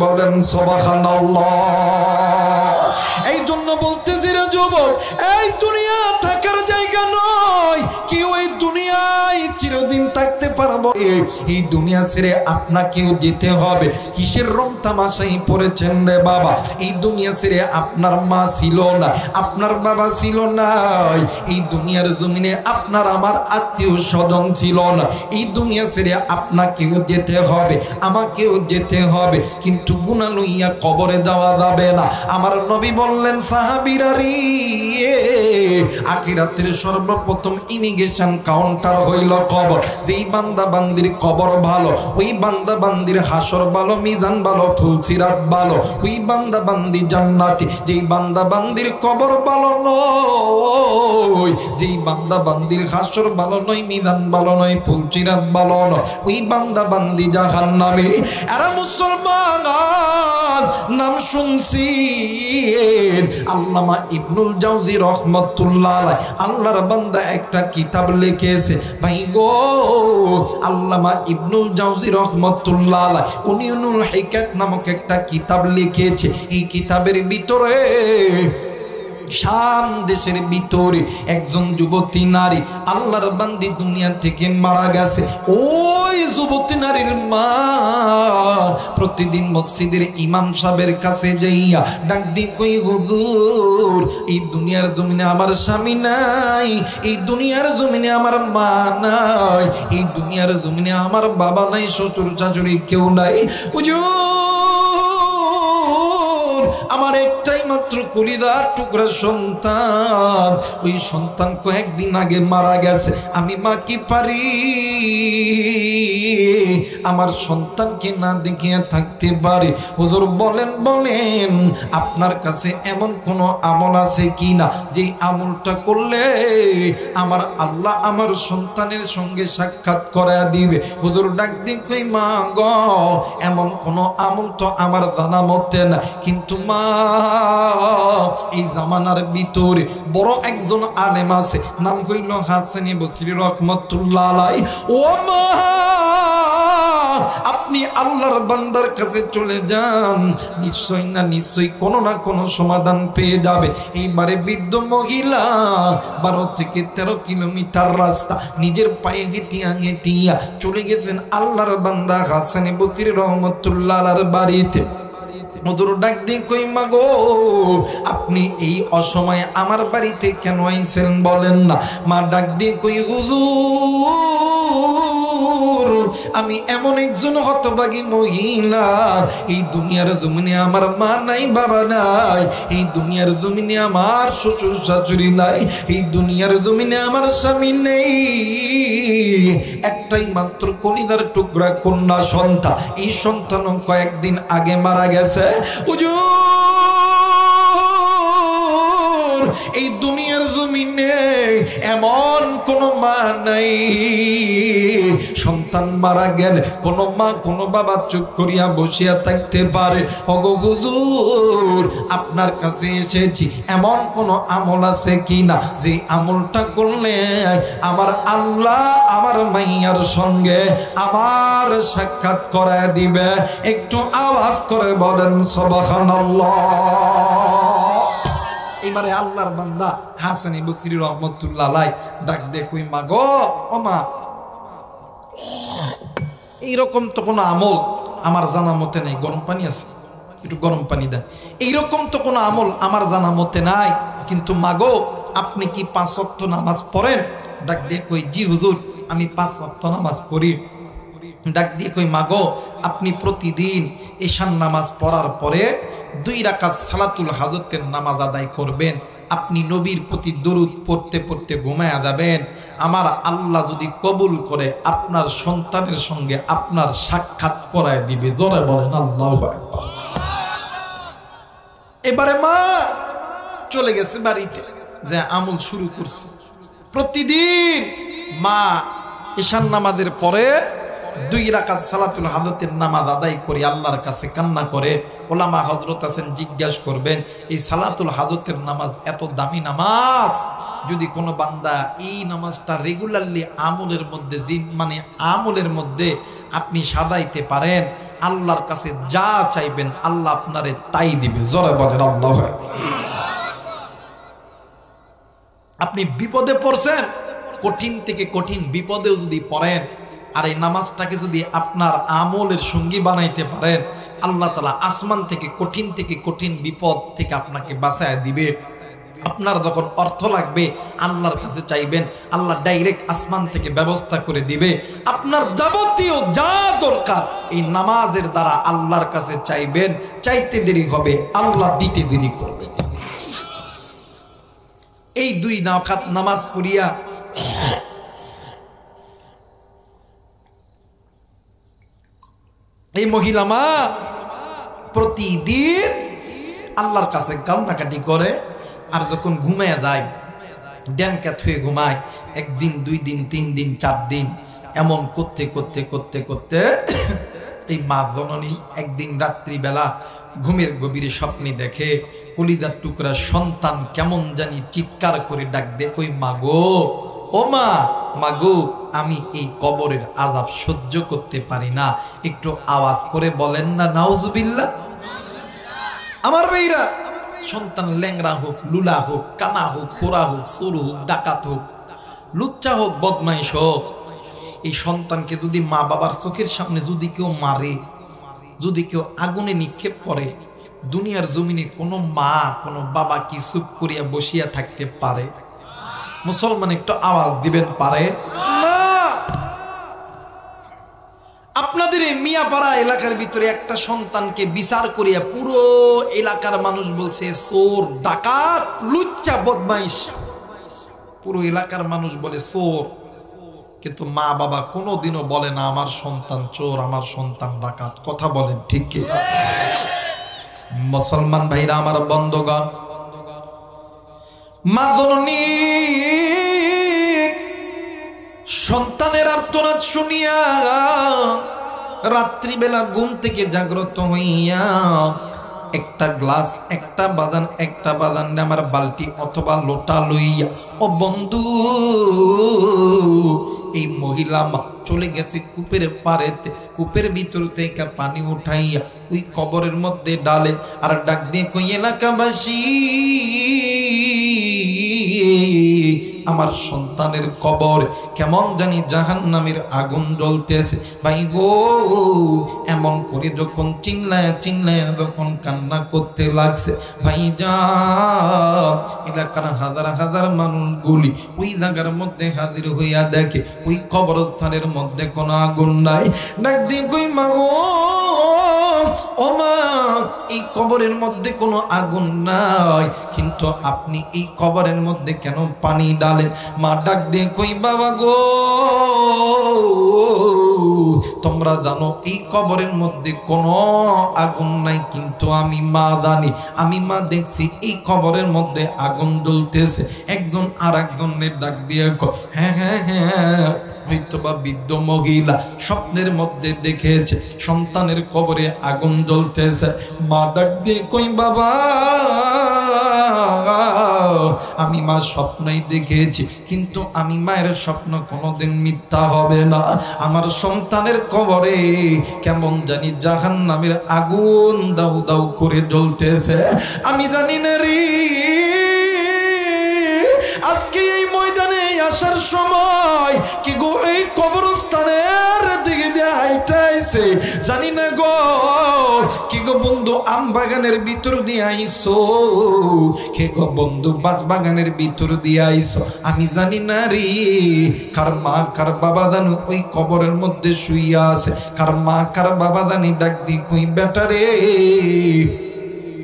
বলেন সুবহানাল্লাহ। এই জন্য বলতেছি রে যুবক, এই দুনিয়া থাকার জায়গা নয়। কেউ এই দুনিয়ায় চিরদিন থাকতে পারবো? এই দুনিয়া ছেড়ে আপনাকেও যেতে হবে। কিসের রং তামাশাই পড়েছেন রে বাবা? এই দুনিয়া ছেড়ে আপনার মা ছিল না, আপনার বাবা ছিল না, এই দুনিয়ার জমিনে আপনার আমার আত্মীয় স্বজন ছিল না। এই দুনিয়া ছেড়ে আপনাকেও যেতে হবে, আমাকেও যেতে হবে, কিন্তু গুনাহ লইয়া কবরে যাওয়া যাবে না। আমার নবী বললেন, সাহাবীরা রে, আখিরাতের সর্বপ্রথম ইমিগ্রেশন কাউন্টার হইল কবর। যেই বান্দা বান্দির কবর ভালো, ওই বান্দা বান্দির হাসর ভালো, মিজান ভালো, ফুলসিরাত ভালো, ওই বান্দা বান্দি জান্নাতি। যেই বান্দা বান্দির কবর ভালো নয়, যেই বান্দা বান্দির হাসর ভালো নয়, মিজান ভালো নয়, ফুলসিরাত ভালো নয়, ওই বান্দা বান্দি জাহান্নামী। এরা মুসলমান নাম শুনছি আল্লামা ইবনুল জাওজি রহমাতুল্লাহ আলাইহি, আল্লাহর বান্দা একটা কিতাব লিখেছে ভাই গো। আল্লামা ইবনুল জাওজি রহমাতুল্লাহ আলাইহি উনিউনুল হিকায়াত নামক একটা কিতাব লিখেছে। এই কিতাবের ভিতরে শাম দেশের ভিতরে একজন যুবতী নারী আল্লাহর বান্দি দুনিয়া থেকে মারা গেছে। ওই যুবতী নারীর মা প্রতিদিন মসজিদের ইমাম সাহেবের কাছে যাইয়া ডাক দি কই, হুজুর এই দুনিয়ার জমিনে আমার স্বামী নাই, এই দুনিয়ার জমিনে আমার মা নাই, এই দুনিয়ার জমিনে আমার বাবা নাই, শ্বশুর শাশুড়ি কেউ নাই। আমার একটাই মাত্র কলিজার টুকরা সন্তান, ওই সন্তান কয়েকদিন আগে মারা গেছে। আমি মা কি পারি আমার সন্তানকে না দেখিয়ে থাকতে পারি? হুজুর বলেন বলেন আপনার কাছে এমন কোন আমল আছে কি না যে আমলটা করলে আমার আল্লাহ আমার সন্তানের সঙ্গে সাক্ষাৎ করায়া দিবে? হুজুর ডাক দিয়ে কই, মা গো এমন কোন আমল তো আমার জানা মতে না, কিন্তু মা এই জামানার ভিতরে বড় একজন আলেম আছে, নাম কইল হাসানী বসরি রহমাতুল্লাহ আলাইহি। ও মা আপনি আল্লাহর বান্দার কাছে চলে যান, নিশ্চয় না নিশ্চয় কোনো না কোনো সমাধান পেয়ে যাবে। এইবারে বৃদ্ধ মহিলা 12 থেকে 13 কিলোমিটার রাস্তা নিজের পায়ে হেঁটিয়া হেঁটিয়া চলে গেছেন আল্লাহর বান্দা হাসানী বসরি রহমাতুল্লাহ আলাইহির বাড়িতে। মধুর ডাক দিয়ে কই, মা গো আপনি এই অসময়ে আমার বাড়িতে কেন আইছেন বলেন না? মা ডাক দিয়ে কই, হুজুর আমি এমন একজন হতভাগী মহিলা, এই দুনিয়ার জমিনে আমার মা নাই, বাবা নাই, এই দুনিয়ার জমিনে আমার শ্বশুর শাশুড়ি নাই, এই দুনিয়ার জমিনে আমার স্বামী নেই, একটাই মাত্র কলিজার টুকরা কন্যা সন্তান, এই সন্তান কয়েকদিন আগে মারা গেছে। হুজুর এই দুনিয়ার জমিনে এমন কোন মা নাই, সন্তান মারা গেলে কোন মা কোন বাবা চুপ করিয়া বসিয়া থাকতে পারে? ওগো হুজুর আপনার কাছে এসেছি, এমন কোন আমল আছে কিনা যে আমলটা করলে আমার আল্লাহ আমার মাইয়ার সঙ্গে আমার সাক্ষাৎ করায় দিবে? একটু আওয়াজ করে বলেন সুবহানাল্লাহ। এবারে আল্লাহর বান্দা হাসানী বসরি রহমাতুল্লাহ আলাইহি ডাক দে কই, মা গো ও মা এইরকম তো কোনো আমল আমার জানা মতে নেই। গরম পানি আছে, একটু গরম পানি দেন। এইরকম তো কোনো আমল আমার জানা মতে নাই, কিন্তু মা গো আপনি কি 5 ওয়াক্ত নামাজ পড়েন? ডাক দিয়ে কই, জি হুজুর আমি 5 ওয়াক্ত নামাজ পড়ি। ডাক দিয়ে কই, মা গো আপনি প্রতিদিন ঈশান নামাজ পড়ার পরে 2 রাকাত সালাতুল হাজতের নামাজ আদায় করবেন। আপনি নবীর প্রতি দরুদ পড়তে পড়তে ঘুমায়া যাবেন। আমার আল্লাহ যদি কবুল করে আপনার সন্তানের সঙ্গে আপনার সাক্ষাৎ করায় দিবে। জোরে বলেন আল্লাহু আকবার। এবারে মা চলে গেছে বাড়িতে, যে আমল শুরু করছে। প্রতিদিন মা ঈশান নামাজের পরে 2 রাকাত সালাতুল হাজতের নামাজ আদায় করে আল্লাহর কাছে কান্না করে। ওলামা হযরত আছেন, জিজ্ঞাসা করবেন এই সালাতুল হাজতের নামাজ এত দামি নামাজ, যদি কোনো বান্দা এই নামাজটা রেগুলারলি আমলের মধ্যে মানে আমলের মধ্যে আপনি সাজাইতে পারেন, আল্লাহর কাছে যা চাইবেন আল্লাহ আপনারে তাই দিবে। জোরে বলেন আল্লাহু আকবার। আপনি বিপদে পড়ছেন, কঠিন থেকে কঠিন বিপদেও যদি পড়েন আর এই নামাজটাকে যদি আপনার আমলের সঙ্গী বানাইতে পারেন, আল্লাহ তাআলা আসমান থেকে কঠিন বিপদ থেকে আপনাকে বাঁচায় দিবে। আপনার যখন অর্থ লাগবে আল্লাহর কাছে চাইবেন, আল্লাহ ডাইরেক্ট আসমান থেকে ব্যবস্থা করে দিবে। আপনার যাবতীয় যা দরকার এই নামাজের দ্বারা আল্লাহর কাছে চাইবেন, চাইতে দেরি হবে আল্লাহ দিতে দেরি করবে। এই 2 রাকাত নামাজ পড়িয়া এই মহিলা মা প্রতিদিন আল্লাহর কাছে কান্নাকাটি করে, আর যখন ঘুমায় যায় ড্যানকা থুয়ে ঘুমায়। 1 দিন 2 দিন 3 দিন 4 দিন এমন করতে করতে করতে করতে এই মা জননী একদিন রাত্রিবেলা ঘুমের গভীরে স্বপ্নে দেখে কলিজার টুকরা সন্তান কেমন জানি চিৎকার করে ডাক দেয়, ওই মাগো, ও মা, মাগো, আমি এই কবরের আযাব সহ্য করতে পারি না, একটু আওয়াজ করে বলেন না নাউজুবিল্লাহ। আমার ভাইরা, সন্তান ল্যাংড়া হোক, লুলা হোক, কানা হোক, খোরা হোক, চোর হোক, ডাকাত হোক, লুচ্চা হোক, বদমাইশ হোক, এই সন্তানকে যদি মা বাবার চোখের সামনে যদি কেউ মারে, যদি কেউ আগুনে নিক্ষেপ করে, দুনিয়ার জমিনে কোনো মা কোনো বাবা কি চুপ করিয়া বসিয়া থাকতে পারে? মুসলমান একটু আওয়াজ দিবেন পারে না? আপনাদের এই মিয়াপাড়া এলাকার ভিতরে একটা সন্তানকে বিচার করিয়া পুরো এলাকার মানুষ বলছে চোর, ডাকাত, লুচ্চা, বদমাইশ। পুরো এলাকার মানুষ বলে চোর, কিন্তু মা বাবা কোনোদিনও বলে না আমার সন্তান চোর, আমার সন্তান ডাকাত। কথা বলেন ঠিক কি? মুসলমান ভাইরা আমার, বন্ধুগণ, মা জননী সন্তানের আর্তনাদ শুনিয়া রাত্রিবেলা ঘুম থেকে জাগ্রত হইয়া একটা গ্লাস, একটা বাদান আমার বালতি অথবা লোটা লইয়া, ও বন্ধু, এই মহিলা চলে গেছে কূপের পাড়েতে, কূপের ভিতর থেকে পানি উঠাইয়া ওই কবরের মধ্যে ডালে, আর ডাক দিয়ে কই, এলাকাবাসী, আমার সন্তানের কবর কেমন জানি জাহান্নামের আগুন জ্বলতেছে। ভাই গো, এমন করে যখন চিল্লায় যখন কান্না করতে লাগছে, ভাই যা এলাকার হাজার হাজার মানুষগুলি ওই জায়গার মধ্যে হাজির হইয়া দেখে ওই কবরস্থানের মধ্যে কোনো আগুন নাই। ডাক দিয়ে কই, মা গো, ও মা, এই কবরের মধ্যে কোনো আগুন নাই, কিন্তু আপনি এই কবরের মধ্যে কেন পানি ডালেন? মা ডাক দিয়ে কই, বাবা গো, তোমরা জানো এই কবরের মধ্যে কোনো আগুন নাই, কিন্তু আমি মা জানি, আমি মা দেখছি এই কবরের মধ্যে আগুন জ্বলতেছে। একজন আর একজনের ডাক দিয়ে কয়, হ্যাঁ হ্যাঁ হ্যাঁ, হয়তোবা বৃদ্ধ মহিলা স্বপ্নের মধ্যে দেখেছে সন্তানের কবরে আগুন জ্বলতেছে। মা ডাক দিয়ে কই, বাবা, আমি মা স্বপ্নই দেখেছি, কিন্তু আমি মায়ের স্বপ্ন কোনোদিন মিথ্যা হবে না। আমার সন্তানের কবরে কেমন জানি জাহান্নামের আগুন দাউ দাউ করে জ্বলতেছে, আমি জানি না রে। আজকে এই ময়দানে আসার সময় কি গো এই কবরস্থানের দিকে দিয়ে হাইটাইছে, জানি না গো কি গো বন্ধু আম বাগানের ভিতর দিয়ে আইসো, কে গো বন্ধু বাজ বাগানের ভিতর দিয়ে আইসো, আমি জানি না রে। কার মা কার বাবা জানো ওই কবরের মধ্যে শুইয়া আছে, কার মা কার বাবা জানি ডাক দি কই, বেটা রে,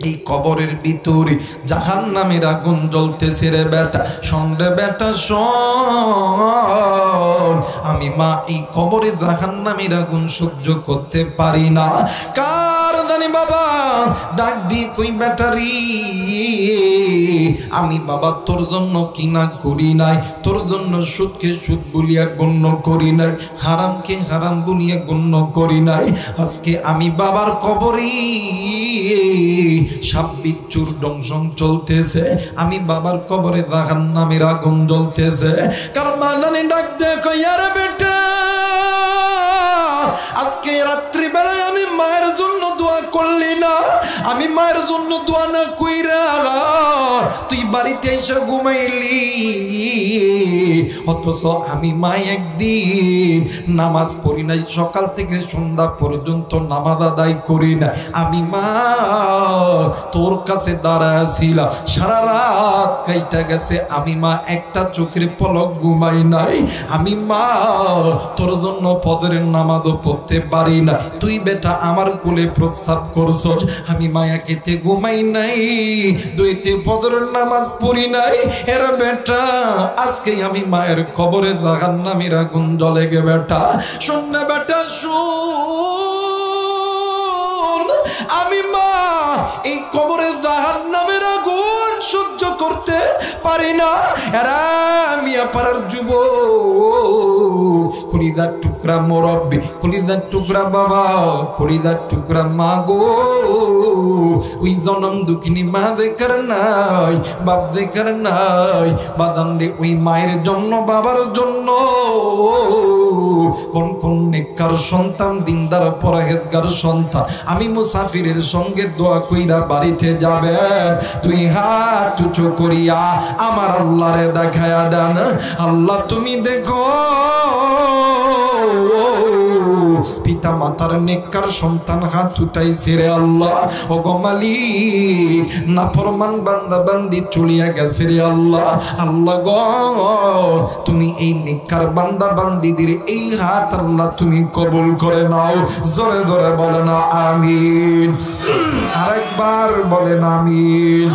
এই কবরের ভিতরে জাহান্নামের আগুন জ্বলতেছে রে বেটা, শোন রে বেটা শোন, আমি মা এই কবরে জাহান্নামের আগুন সহ্য করতে পারি না। কার জানি বাবা ডাক দি কই, বেটা রে, আমি বাবা তোর জন্য কিনা করি নাই, তোর জন্য সুদকে সুদ বলিয়া গণ্য করি নাই, হারামকে হারাম বলিয়া গণ্য করি নাই। আজকে আমি বাবার কবরে সাপ বিচ্ছুর দংশন চলতেছে, আমি বাবার কবরে জাহান্নামের আগুন জ্বলতেছে। কারণ মানানি ডাক দে কই, আরে বেটা, আজকে রাত্রি রাত্রিবেলায় আমি মায়ের জন্য দোয়া করলি না, আমি মায়ের জন্য দোয়া না কইরা তুই বাড়িতে এসে ঘুমাইলি, অথচ আমি মা একদিন নামাজ পড়ি নাই, সকাল থেকে সন্ধ্যা পর্যন্ত নামাজ আদায় করি না, আমি মা তোর কাছে দাঁড়ায় ছিলাম, সারা রাত কাইটা গেছে, আমি মা একটা চোখের পলক ঘুমাই নাই, আমি মা তোর জন্য ফজরের নামাজও পড়তে পারি না, তুই বেটা আমার কোলে প্রস্তাব করছস, আমি মায়া খেতে ঘুমাই নাই, দুইতে ফজরের নামাজ পড়ি নাই, এর বেটা আজকে আমি মায়ের কবরে জাহান্নামের আগুন জ্বলে গে বেটা, শোন না বেটা শোন, আমি মা এই কবরে জাহান্নামের আগুন সহ্য করতে পারি না, এরা মিয়া পাড়ার যুবক, খলিদার টুকরা মুরব্বি, খলিদার টুকরা বাবা, খলিদার টুকরা মা গো, ওই জনম দুঃখিনী মা দেখার নাই, বাপ দেখার নাই, বাদান রে ওই মায়ের জন্য বাবার জন্য কোন কোন নেককার সন্তান, দিনদার পরহেজগার সন্তান, আমি মুসাফিরের সঙ্গে দোয়া কইরা বাড়িতে যাবেন, তুই হাত উঁচু করিয়া আমার আল্লাহরে দেখায়া দেন, আল্লাহ তুমি দেখো পিতা মাতার নেককার সন্তান হাত উঠাইছে রে আল্লাহ, ও গো মালিক নাফরমান বান্দা বান্দি চলিয়া গেছে রে আল্লাহ, আল্লাহ গো তুমি এই নেককার বান্দা বান্দিদের এই হাত আল্লাহ তুমি কবুল করে নাও, জোরে জোরে বলেন আমিন, আরেকবার বলেন আমিন।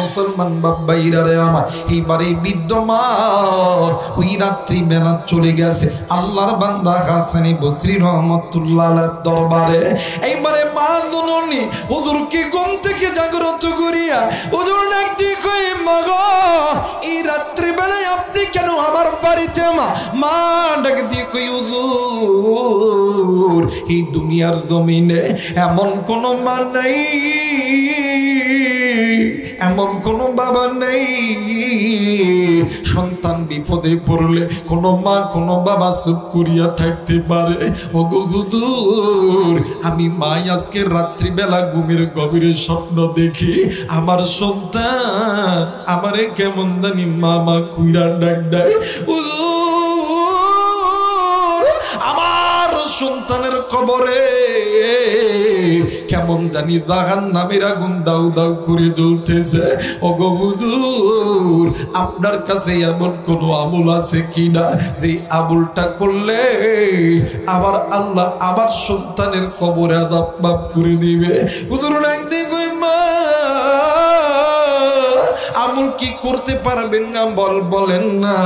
মুসলমান বাবাইরা রে আমার, এইবারে বিদ্যমান ওই রাত্রি বেলা চলে গেছে আল্লাহর বান্দা হাসানি বসরি রহমাতুল্লাহ আলাইহির দরবারে, এইবারে মা জননী হুজুরকে ঘুম থেকে জাগ্রত করিয়া হুজুর ডাক দিয়ে কই মা গো এই রাত্রি বেলায় আপনি কেন আমার বাড়িতে? মা ডাক দিয়ে কই হুজুর এই দুনিয়ার জমিনে এমন কোন মা নাই, এমন কোন বাবা নেই সন্তান বিপদে পড়লে কোন মা কোন বাবা চুপ করিয়া থাকতে পারে, ও গো হুজুর আমি মা আজকে রাত্রিবেলা ঘুমের গভীরে স্বপ্ন দেখি আমার সন্তান আমারে কেমন জানি মামা কুইরা ডাক দেয়, হুজুর আমার সন্তানের কবরে কেমন জানি জাহান্নামের আগুন দাউ দাউ করে জ্বলতেছে, ও গো হুজুর আপনার কাছে এমন কোন আমল আছে কিনা যে আমলটা করলে আবার আল্লাহ আবার সন্তানের কবরে আযাব মাফ করে দিবে? হুজুর ডাকতে কই মা আমল কি করতে পারবেন না বলেন না,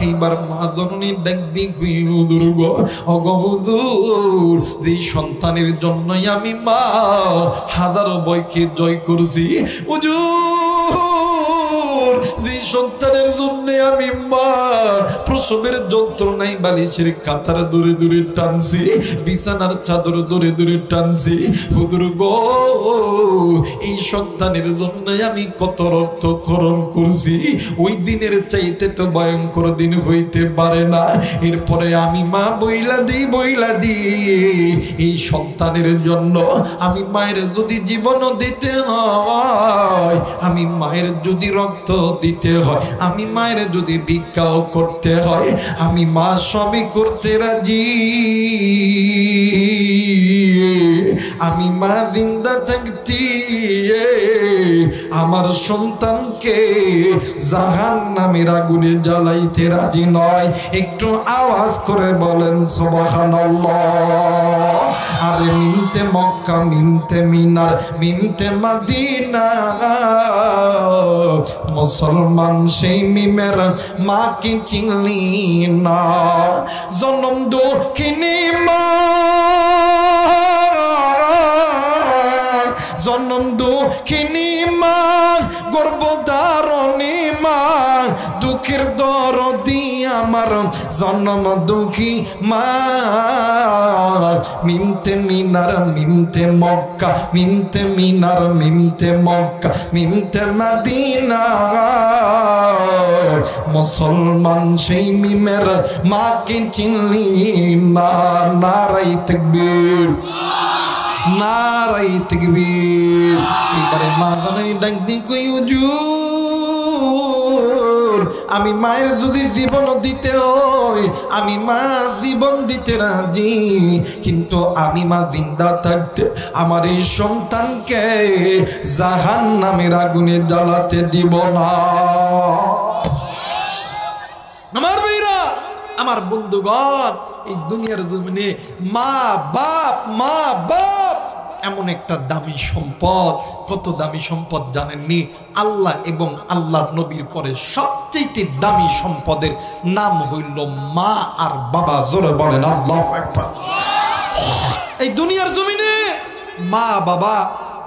এইবার মা জননী ডাক দিয়ে কই হুজুর গো, ও গো হুজুর যে সন্তানের জন্যই আমি মা হাজারো ভয়কে জয় করছি, হুজুর যে সন্তানের জন্য আমি মা প্রসবের যন্ত্রণায় বালিশের কাতার দূরে দূরে টানছি, বিছানার চাদর দূরে দূরে টানছি, হুজুর গো এই সন্তানের জন্য আমি কত রক্তক্ষরণ করছি, ওই দিনের চাইতে তো ভয়ঙ্কর দিন হইতে পারে না, এরপরে আমি মা বইলা দিই এই সন্তানের জন্য আমি মায়ের যদি জীবন দিতে হয়, আমি মায়ের যদি রক্ত দিতে হয়, আমি মায়ের যদি ভিক্ষাও করতে হয়, আমি মা সবই করতে রাজি, আমি মা জিন্দা থাকতি আমার সন্তানকে জাহান্নামের আগুনে জ্বালাইতে রাজি নয়, একটু আওয়াজ করে বলেন সুবহানাল্লাহ। আরে মিনতে মক্কা মিনতে মিনার মিনতে মদিনা, মুসলমান সেই মিমের মা কি চিনলি না, জনম দুঃখিনী মা, জনম দুঃখিনী মা, গর্ভধারণী মা, দুঃখের দরদি আমার জন্ম দুঃখী মা মিমতে মিনার মিমতে মক্কা মিমতে মিনার মিমতে মক্কা মিমতে মদিনা মুসলমান সেই মিমের মাকে চিনলি না নারাই তাকবীর নারাই তাকবীর এবারে মা জানানি ডাক দি কই হুজুর আমি মায়ের যদি জীবন দিতে হয় আমি মা জীবন দিতে রাজি কিন্তু আমি মা জিন্দা থাকতে আমার এই সন্তানকে জাহান্নামের আগুনে জ্বালাতে দিব না আমার ভাইরা আমার বন্ধুগণ এই দুনিয়ার জমিনে মা বাপ এমন একটা দামি সম্পদ কত দামি সম্পদ জানেননি আল্লাহ এবং আল্লাহর নবীর পরে সবচেয়ে দামি সম্পদের নাম হইল মা আর বাবা জোরে বলেন আল্লাহু আকবার এই দুনিয়ার জমিনে মা বাবা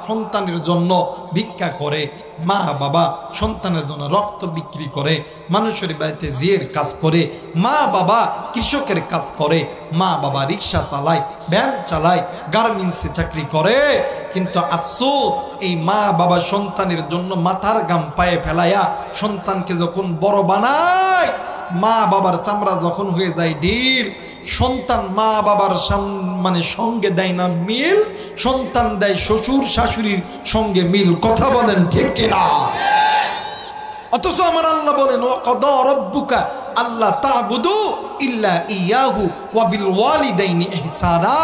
সন্তানের জন্য ভিক্ষা করে মা বাবা সন্তানের জন্য রক্ত বিক্রি করে মানুষের বাড়িতে জিয়ের কাজ করে মা বাবা কৃষকের কাজ করে মা বাবা রিক্সা চালায় ভ্যান চালায় গার্মেন্টসে চাকরি করে কিন্তু আফসোস এই মা বাবা সন্তানের জন্য মাথার গাম পায়ে ফেলায়া সন্তানকে যখন বড় বানায় মা বাবার চামড়া যখন হয়ে যায় ঢিল সন্তান মা বাবার মানে সঙ্গে দেয় না মিল সন্তান দেয় শ্বশুর শাশুড়ির সঙ্গে মিল কথা বলেন ঠিক কিনা অথচ আমার আল্লাহ বলেন ওয়াকাদা রাব্বুকা আল্লা তা'বুদু ইল্লা ইয়াহু ওয়া বিল ওয়ালিদাইনি ইহসানা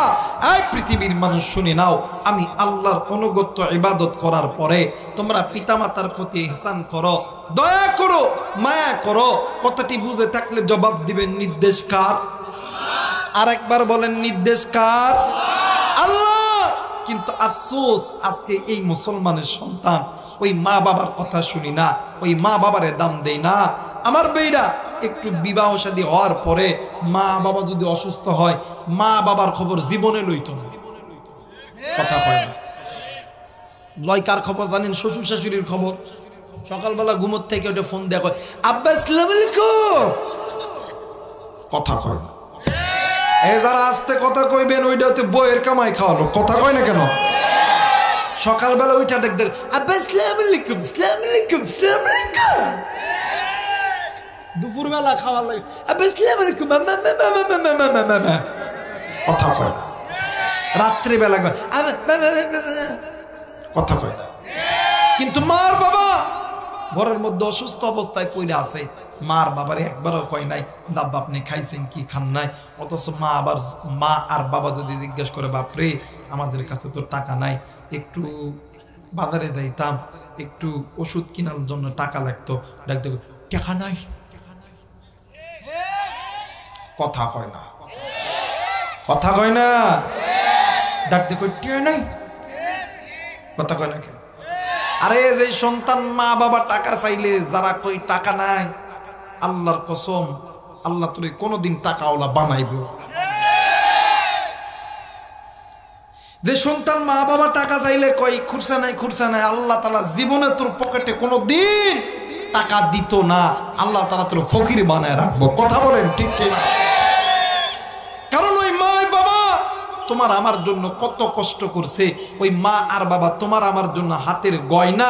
এই পৃথিবীর মানুষ শুনে নাও আমি আল্লাহর অনুগত্য ইবাদত করার পরে তোমরা পিতামাতার প্রতি ইহসান করো দয়া করো মায়া করো কথাটি বুঝে থাকলে জবাব দিবেন নির্দেশ কার আরেকবার বলেন নির্দেশ কার আল্লাহ কিন্তু আফসোস আজকে এই মুসলমানের সন্তান ওই মা বাবার কথা শুনি না ওই মা বাবারে দাম দেই না আমার বেইরা একটু বিবাহ শাদী হওয়ার পরে মা বাবা যদি অসুস্থ হয় মা বাবার খবর জীবনে লইতো না কথা কয় না লয় কার খবর জানেন শ্বশুর শাশুড়ির খবর সকালবেলা ঘুমোর থেকে ওটা ফোন দেয়া কয় আব্বা আসসালামু আলাইকুম কথা কয় না যারা আস্তে কথা কইবেন ওইটা হচ্ছে বইয়ের কামাই খাওয়ালো কথা কয় না কেন সকালবেলা ওইটা দেখ দেখ আব্বা আসসালামু আলাইকুম আসসালামু আলাইকুম আসসালামু আলাইকুম দুপুরবেলা খাওয়ার লাগে আব্বা আসসালামু আলাইকুম কথা কয় না রাত্রিবেলা কথা কয় না কিন্তু মার বাবা ঘরের মধ্যে অসুস্থ অবস্থায় পড়ে আছে মার বাবার একবারও কয় নাই দাব্বা আপনি খাইছেন কি খান নাই অথচ মা আর বাবা যদি জিজ্ঞেস করে বাপরে আমাদের কাছে তো টাকা নাই একটু বাজারে যাইতাম একটু ওষুধ কেনার জন্য টাকা লাগতো ডাকতে টাকা নাই কথা কয় না কথা কয় না ডাকতে কই টিয়া নাই কথা কয় না কেন আরে যে সন্তান মা বাবা টাকা চাইলে যারা কই টাকা নাই আল্লাহর কসম আল্লাহ তোরে কোনোদিন টাকাওয়ালা বানাইবে যে সন্তান মা বাবা টাকা চাইলে কই খুরসা নাই আল্লাহ তাআলা জীবনে তোর পকেটে কোনোদিন টাকা দিত না আল্লাহ তাআলা তোর ফকির বানায় রাখবো কথা বলেন ঠিক কিনা কারণ ওই মা বাবা তোমার আমার জন্য কত কষ্ট করছে ওই মা আর বাবা তোমার আমার জন্য হাতের গয়না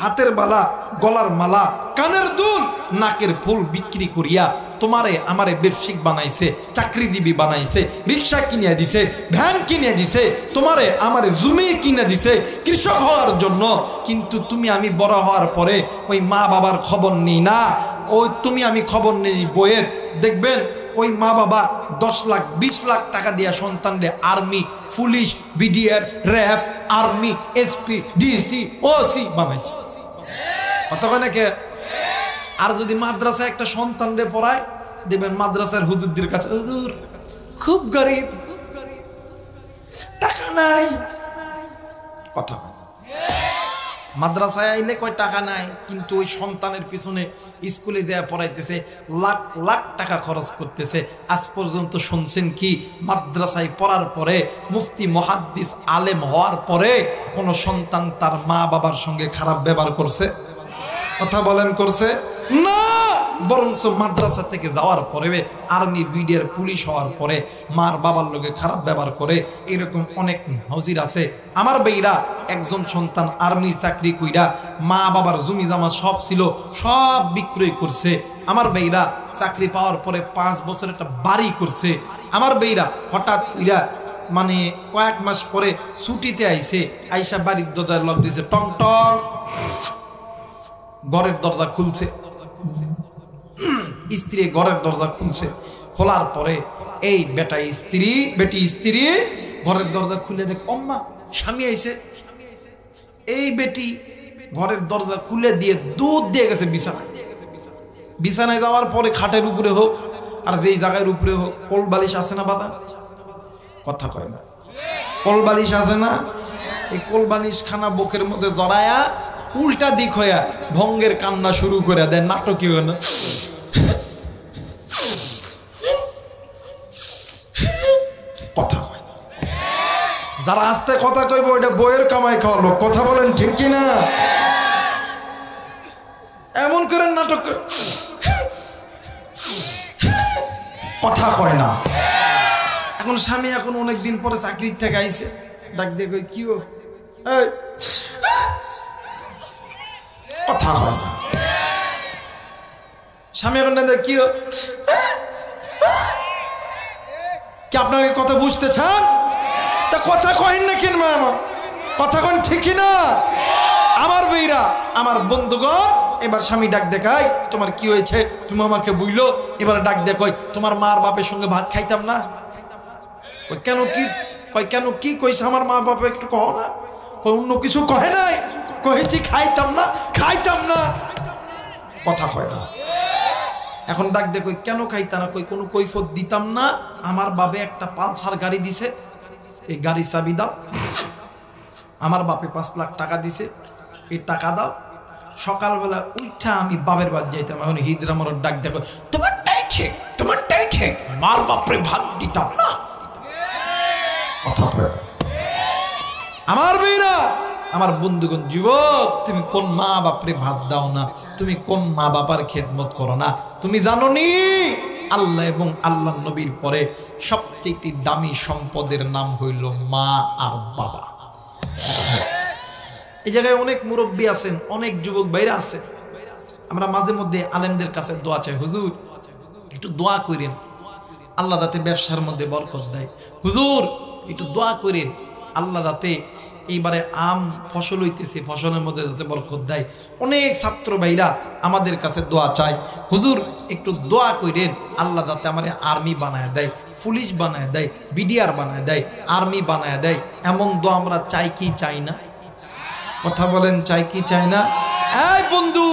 হাতের বালা গলার মালা কানের দুল নাকের ফুল বিক্রি করিয়া তোমারে আমারে ব্যবসায়িক বানাইছে চাকরিজীবী বানাইছে রিক্সা কিনে দিছে ভ্যান কিনে দিছে তোমারে আমারে জমি কিনে দিছে কৃষক হওয়ার জন্য কিন্তু তুমি আমি বড় হওয়ার পরে ওই মা বাবার খবর নেই না ওই তুমি আমি খবর নেই বইয়ের দেখবেন ওই মা বাবা 10 লাখ 20 লাখ টাকা দিয়া সন্তানরে army police BDR RAB army SP DC OC বানাইছে অতক্ষণ নাকি আর যদি মাদ্রাসায় একটা সন্তানরে পড়ায় দেখবেন মাদ্রাসার হুজুরদের কাছে হুজুর খুব গরিব টাকা নাই কথা মাদ্রাসায় আইলে কয় টাকা নাই কিন্তু ওই সন্তানের পিছনে স্কুলে দেয়া পড়াইতেছে লাখ লাখ টাকা খরচ করতেছে আজ পর্যন্ত শুনছেন কি মাদ্রাসায় পড়ার পরে মুফতি মুহাদ্দিস আলেম হওয়ার পরে কোন সন্তান তার মা বাবার সঙ্গে খারাপ ব্যবহার করছে কথা বলেন করছে না, বরঞ্চ মাদ্রাসা থেকে যাওয়ার পরে আর্মি বিডিআর পুলিশ হওয়ার পরে মার বাবার লোকে খারাপ ব্যবহার করে, এরকম অনেক হাজির আছে। আমার বেইরা একজন সন্তান আর্মির চাকরি কইরা মা বাবার জমি জামা সব ছিল সব বিক্রয় করছে। আমার বেইরা চাকরি পাওয়ার পরে 5 বছর একটা বাড়ি করছে। আমার বেইরা হঠাৎ কইরা মানে কয়েক মাস পরে ছুটিতে আইছে, আইসা বাড়ির দরজায় লক দিয়েছে, টং টং, ঘরের দরজা খুলছে, স্ত্রী ঘরের দরজা খুলছে। খোলার পরে এই বেটি স্ত্রী ঘরের দরজা খুলে দেখ অম্মা স্বামী আইছে। এই বেটি ঘরের দরজা খুলে দিয়ে দুধ দিয়ে গেছে বিছানায়। বিছানায় যাওয়ার পরে খাটের উপরে হোক আর যেই জায়গার উপরে হোক কোল বালিশ আছে না বাবা, কথা কয় না, কোল বালিশ আছে না, এই কোল বালিশ খানা বুকের মধ্যে জড়ায়া উল্টা দিক হইয়া ভঙ্গের কান্না শুরু করে দেয়, নাটকীয় না, কথা কয় না। যারা আস্তে কথা কইব ওইটা বইয়ের কামাই খাওয়া লোক, কথা বলেন ঠিক কিনা? এমন করে নাটক কথা কয় না। এখন স্বামী এখন অনেকদিন পরে চাকরির থেকে আইছে, ডাক দিয়ে কই কি কথা হয় না। স্বামী এখন কি কি আপনাকে কথা বুঝতে চান? তা কথা কহেন না কেন মামা, কথা কন ঠিকই না? আমার বেইরা আমার বন্ধুগণ, এবার স্বামী ডাক দেখাই তোমার কি হয়েছে, তুমি আমাকে বুঝলো। এবার ডাক দেখাই তোমার মার বাপের সঙ্গে ভাত খাইতাম না। কেন কি কয়, কেন কি কইছে আমার মা বাবা একটু কহ না? অন্য কিছু কহে নাই, কহেছি খাইতাম না, খাইতাম না, কথা কয় না। এখন ডাক দে কই কেন খাইতা না? কই কোনো কৈফত দিতাম না, আমার বাপে একটা পালসার গাড়ি দিছে, এই গাড়ির চাবি দাও। আমার বাপে 5 লাখ টাকা দিছে, এই টাকা দাও। সকালবেলা উঠা আমি বাপের বাদ যাইতাম। এখন হিজরা আমার ডাক দেখো তোমারটাই ঠিক, তোমারটাই ঠিক, মার বাপরে ভাত দিতাম না, কথা কয়। আমার বেইরা আমার বন্ধুগণ, যুবক তুমি কোন মা বাপরে ভাত দাও না, তুমি কোন মা বাবার খেদমত করো না? তুমি জানো নি আল্লাহ এবং আল্লাহ নবীর পরে সবচেয়ে দামি সম্পদের নাম হইল মা আর বাবা। এই জায়গায় অনেক মুরব্বী আছেন, অনেক যুবক ভাইরা আছেন, আমরা মাঝে মধ্যে আলেমদের কাছে দোয়া চাই, হুজুর একটু দোয়া করেন আল্লাহ যাতে ব্যবসার মধ্যে বরকত দেয়, হুজুর একটু দোয়া করেন আল্লাহ যাতে এইবারে আম ফসল হইতেছে, ফসলের মধ্যে যাতে বরকত দেয়। অনেক ছাত্র ভাইরা আমাদের কাছে দোয়া চায়, হুজুর একটু দোয়া করেন আল্লাহ যাতে আমার আর্মি বানায় দেয়, পুলিশ বানায় দেয়, বিডিআর বানায় দেয়, আর্মি বানায় দেয়। এমন দোয়া আমরা চাই কি চাই না? কথা বলেন চাই কি চাই না? এই বন্ধু,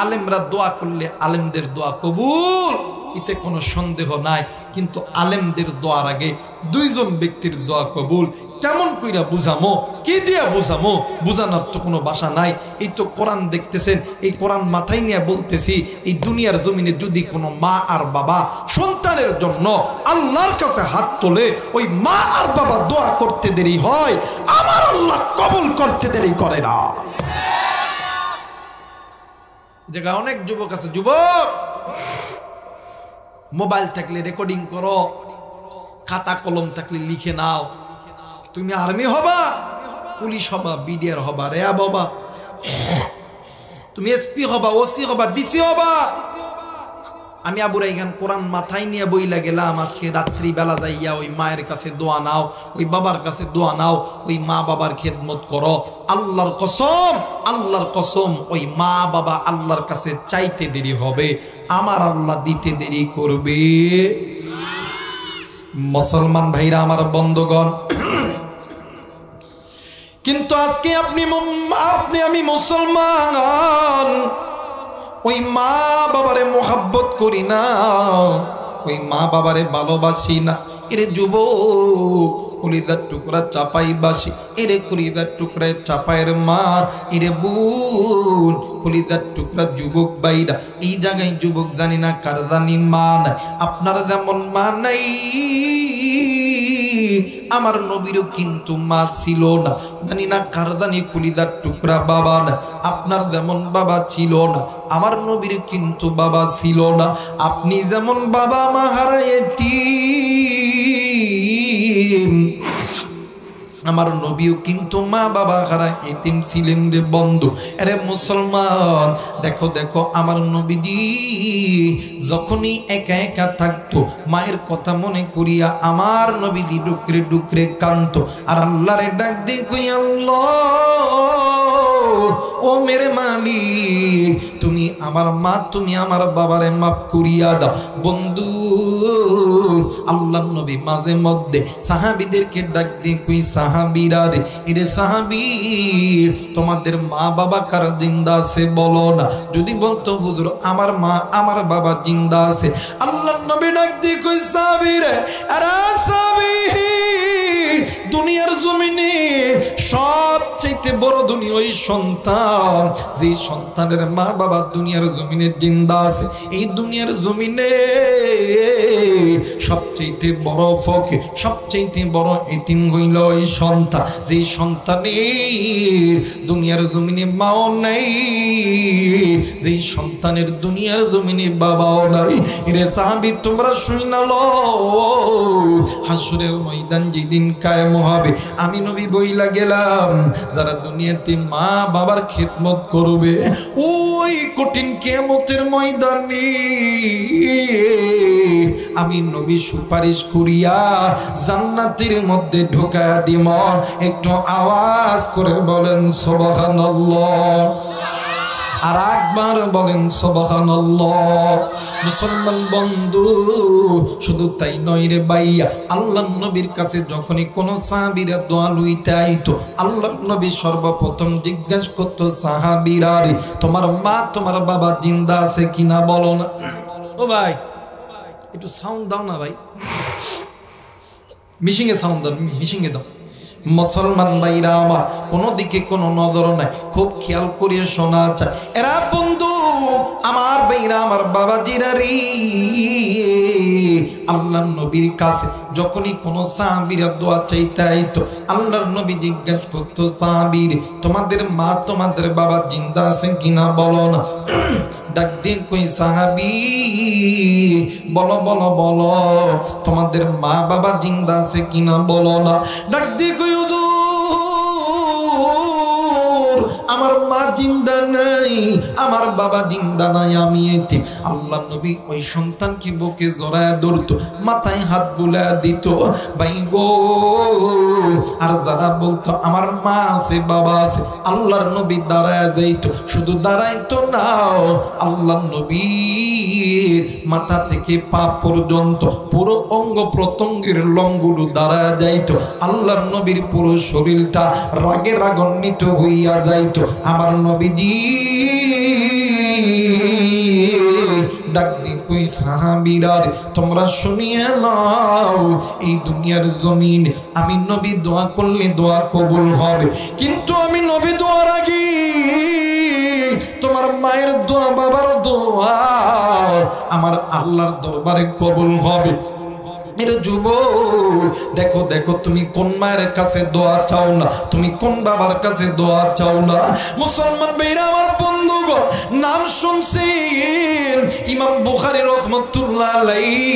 আলেমরা দোয়া করলে আলেমদের দোয়া কবুল, এতে কোনো সন্দেহ নাই। কিন্তু আলেমদের দোয়ার আগে 2 জন ব্যক্তির দোয়া কবুল। কেমন কইরা বুঝামো, কি দিয়া বুঝামো? বুঝানোর তো কোনো ভাষা নাই। এই তো কোরআন দেখতেছেন, এই কোরআন মাথায় নিয়ে বলতেছি, এই দুনিয়ার জমিনে যদি কোনো মা আর বাবা সন্তানের জন্য আল্লাহর কাছে হাত তোলে, ওই মা আর বাবা দোয়া করতে দেরি হয়, আমার আল্লাহ কবুল করতে দেরি করে না। জায়গা অনেক যুবক আছে, যুবক মোবাইল থাকলে রেকর্ডিং করো, খাতা কলম থাকলে লিখে নাও। তুমি আর্মি হবা, পুলিশ হবা, বিডিআর হবা, র্যাব হবা, তুমি এসপি হবা, ওসি হবা, ডিসি হবা। আমি আবু রাইহান কোরআন মাথায় নিয়ে বইলা গেলাম, আজকে রাত্রি বেলা যাইয়া ওই মায়ের কাছে দোয়া নাও, ওই বাবার কাছে দোয়া নাও, ওই মা বাবার খেদমত করো। আল্লাহর কসম, আল্লাহর কসম, ওই মা বাবা আল্লাহর কাছে চাইতে দেরি হবে, আমার আল্লাহ দিতে দেরি করবে। মুসলমান ভাইরা আমার বন্ধুগণ, কিন্তু আজকে আপনি আমি মুসলমান, ওই মা বাবারে মোহাব্বত করি না, ওই মা বাবারে ভালোবাসি না। এরে যুবক, কলিজার টুকরা চাপাইবাসী, এরে কলিজার টুকরায় চাপায়ের মা, এরে বোন, কলিজার টুকরা যুবক বাইরা, এই জায়গায় যুবক জানি না কার জানি মা নাই। আপনার যেমন মা নাই, আমার নবীরও কিন্তু মা ছিল না। জানি না কার জানি কলিজার টুকরা বাবা না। আপনার যেমন বাবা ছিল না, আমার নবীর কিন্তু বাবা ছিল না। আপনি যেমন বাবা মা হারাইতি, আমার নবীও কিন্তু মা বাবা হারা এতিম ছিলেন রে বন্ধু। আরে মুসলমান, দেখো দেখো আমার নবীজি যখনই একা একা থাকতো, মায়ের কথা মনে করিয়া আমার নবীজি ডুকরে ডুকরে কাঁদতো আর আল্লাহরে ডাক দিয়ে কই, আল্লাহ ও মেরে মালিক, তুমি আমার মা, তুমি আমার বাবারে মাফ করিয়া দাও। বন্ধু, আল্লাহ নবী মাঝে মধ্যে সাহাবীদেরকে ডাক দিয়ে কই, সাহাবীরা রে, এরে সাহাবী, তোমাদের মা বাবা কার জিন্দা আছে বলো না। যদি বলতো হুজুর আমার মা আমার বাবা জিন্দা আছে, আল্লাহ নবী ডাক দিয়ে কই, সাহাবী রে, আরে সাহাবী, দুনিয়ার জমিনে সবচেয়ে বড় দুনিয়া ওই সন্তান, যে সন্তানের মা বাবা দুনিয়ার জমিনে জিন্দা আছে। এই দুনিয়ার জমিনে সবচেয়ে বড় ফকির, সবচেয়ে বড় এতিম হইল ওই সন্তান, যে সন্তানের দুনিয়ার জমিনে মাও নাই, যে সন্তানের দুনিয়ার জমিনে বাবাও নাই। এরে সাহাবী, তোমরা শুইনা লও, হাসরের ময়দান যেদিন কায়েম হবে, আমি নবী বইলা গেলাম, যারা দুনিয়াতে মা বাবার খেদমত করবে, ওই কঠিন কিয়ামতের ময়দানে আমি নবী সুপারিশ করিয়া জান্নাতের মধ্যে ঢোকায়া দিব। একটু আওয়াজ করে বলেন সুবহানাল্লাহ, আর একবার বলেন সুবহানাল্লাহ। মুসলমান বন্ধু, শুধু তাই নয় রে ভাইয়া, আল্লাহ নবীর কাছে যখনই কোন সাহাবীরা দোয়া লইতে আইতো, আল্লাহ নবী সর্বপ্রথম জিজ্ঞাসা করতো, সাহাবীরা রে, তোমার মা তোমার বাবা জিন্দা আছে কিনা বলো না। ও ভাই, একটু সাউন্ড দাও না ভাই, মিশিংয়ে সাউন্ড দাও, মিশিংয়ে দাও। মুসলমান ভাইরা আমার, কোন দিকে কোনো নজর নাই, খুব খেয়াল করিয়ে শোনা চায়। এরা বন্ধু আমার ভাইরা, আমার বাবা জিরারি, আল্লাহর নবীর কাছে যখনই কোন সাহাবীরা দোয়া চাইতে আইতো, আল্লাহর নবী জিজ্ঞাসা করতো, সাহাবীর তোমাদের মা তোমাদের বাবা জিন্দা আছে কিনা বলো না। ডাক দিয়ে কই, সাহাবী বলো বলো বলো, তোমাদের মা বাবা জিন্দা আছে কিনা বলো না। ডাক দিয়ে কই, হুজুর আমার মা জিন্দা নাই, আমার বাবা জিন্দা নাই, আমি এতিম। আল্লাহ নবী ওই সন্তানকে বুকে জড়ায় ধরতো, মাথায় হাত বুলায় দিত, ভাই গো। আর যারা বলতো আমার মা আছে বাবা আছে, আল্লাহর নবী দাঁড়ায় যাইতো, শুধু দাঁড়াইতো না, আল্লাহ নবীর মাথা থেকে পা পর্যন্ত পুরো অঙ্গ প্রত্যঙ্গের লংগুলো দাঁড়ায় যাইতো। আল্লাহর নবীর পুরো শরীরটা রাগে রাগান্বিত হইয়া যাইতো। আমার নবীজি ডাক দিয়ে কই, সাহাবীরা তোমরা শুনিয়ে নাও, এই দুনিয়ার জমিন আমি নবী দোয়া করলে দোয়া কবুল হবে, কিন্তু আমি নবী দোয়ার আগে তোমার মায়ের দোয়া বাবার দোয়া আমার আল্লাহর দরবারে কবুল হবে। मेरे যুবক দেখো দেখো তুমি কোন মায়ের কাছে দোয়া চাও না, তুমি কোন বাবার কাছে দোয়া চাও না। মুসলমান ভাইরা আমার বন্ধুগণ, নাম শুনছেন ইমাম বুখারী রাহমাতুল্লাহ আলাইহি,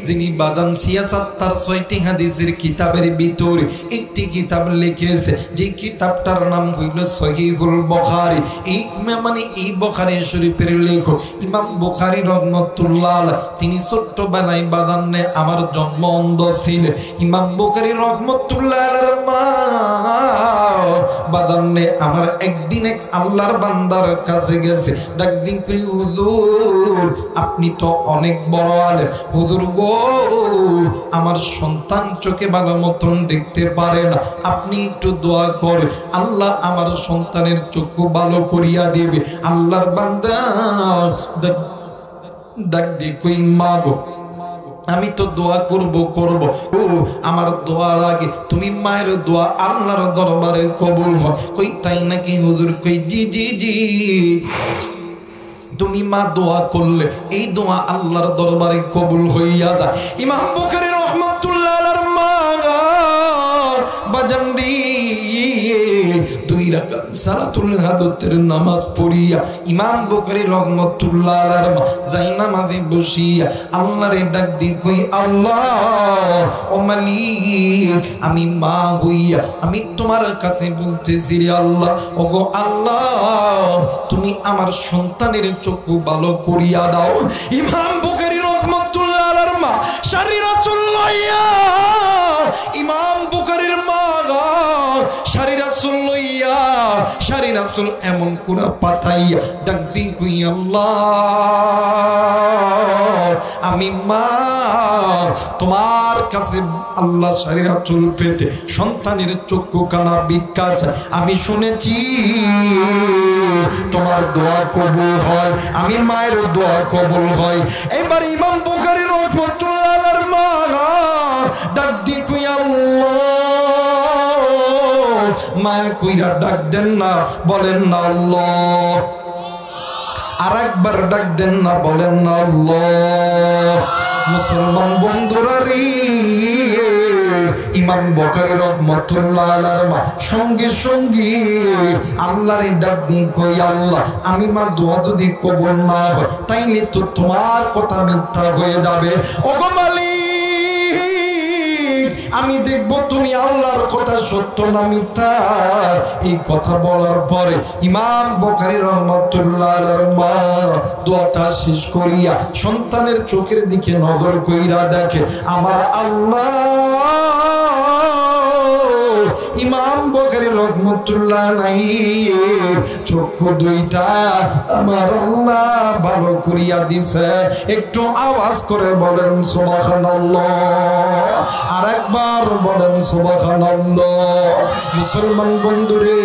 যিনি বাদান 76টি হাদিসের কিতাবের ভিতর একটি কিতাব লিখেছে, যে কিতাবটার নাম হইল সহিহুল বুখারী। এই মানে এই বুখারী শরীফের লেখক ইমাম বুখারী রাহমাতুল্লাহ আলাইহি, তিনি ছোট্টবেলায় বাদানে আমার জন্ম অন্ধ ছিল। ইমাম বুখারী রাহমাতুল্লাহ আলাইহির মা বাদানে আমার একদিন এক আল্লাহর বান্দার কাছে গেছে, ডাক দিন কই, হুজুর আপনি তো অনেক বড় আলেম, হুজুর গো আমার সন্তান চোখে ভালো মতন দেখতে পারে না, আপনি একটু দোয়া করেন, আল্লাহ আমার সন্তানের চক্ষু ভালো করিয়া দিবে। আল্লাহর বান্দা ডাক দিয়ে কই, মা গো আমি তো দোয়া করব ও আমার দোয়ার আগে তুমি মায়ের দোয়া আল্লাহর দরবারে কবুল হয়। কই তাই নাকি হুজুর? কই জি জি জি, তুমি মা দোয়া করলে এই দোয়া আল্লাহর দরবারে কবুল হইয়া যায়। ইমাম বুখারী রাহমাতুল্লাহ আলাইহির মা বাজানরি 2 রাকাত সালাতুল হাজতের নামাজ পড়িয়া ইমাম বুখারী রাহমাতুল্লাহ আলাইহির মা জায়নামাজে বসিয়া আল্লাহরে ডাক দি কই আল্লাহ ও মালিক, আমি মা হইয়া আমি তোমার কাছে বলতেছি রে আল্লাহ, ওগো আল্লাহ তুমি আমার সন্তানের চক্ষু ভালো করিয়া দাও। ইমাম বুখারী রাহমাতুল্লাহ আলাইহির মা শারীরাতুল লইয়া ইমাম বুখারীর মা শারীরাতুল লইয়া শারীরাতুল এমন কোনা পাঠাইয়া ডাক দি কই আল্লাহ আমি মা তোমার কাছে আল্লাহ শারীরাতুল পেতে সন্তানের চক্ষু কানা ভিক্ষা চাই। আমি শুনেছি তোমার দোয়া কবুল হয়, আমি মায়ের দোয়া কবুল হয়। এবার ইমাম বুখারী রাহমাতুল্লাহ আলাইহির মা ডাক দি কই আল্লাহ, মায়া কইরা ডাক দেন না, বলেন না আল্লাহ। আর একবার ডাক দেন না, বলেন না আল্লাহ। মুসলমান বন্ধুরা রে, ইমাম বুখারী রাহমাতুল্লাহ আলাইহি মা সঙ্গে সঙ্গে আল্লাহরে ডাক দি কই আল্লাহ আমি মা দোয়া যদি কবুল না হয় তাইলে তো তোমার কথা মিথ্যা হয়ে যাবে। ওগো মালিক, আমি দেখব তুমি আল্লাহর কথা সত্য না মিথ্যা। এই কথা বলার পরে ইমাম বুখারী রাহমাতুল্লাহ আলাইহি মা দোয়াটা শেষ করিয়া সন্তানের চোখের দিকে নজর কইরা দেখে আমার আল্লাহ ইমাম বুখারী রাহমাতুল্লাহ আলাইহি চক্ষু দুইটা আমার আল্লাহ ভালো করিয়া দিছে। একটু আওয়াজ করে বলেন সুবহানাল্লাহ, আর একবার বলেন সুবহানাল্লাহ। মুসলমান বন্ধুরে,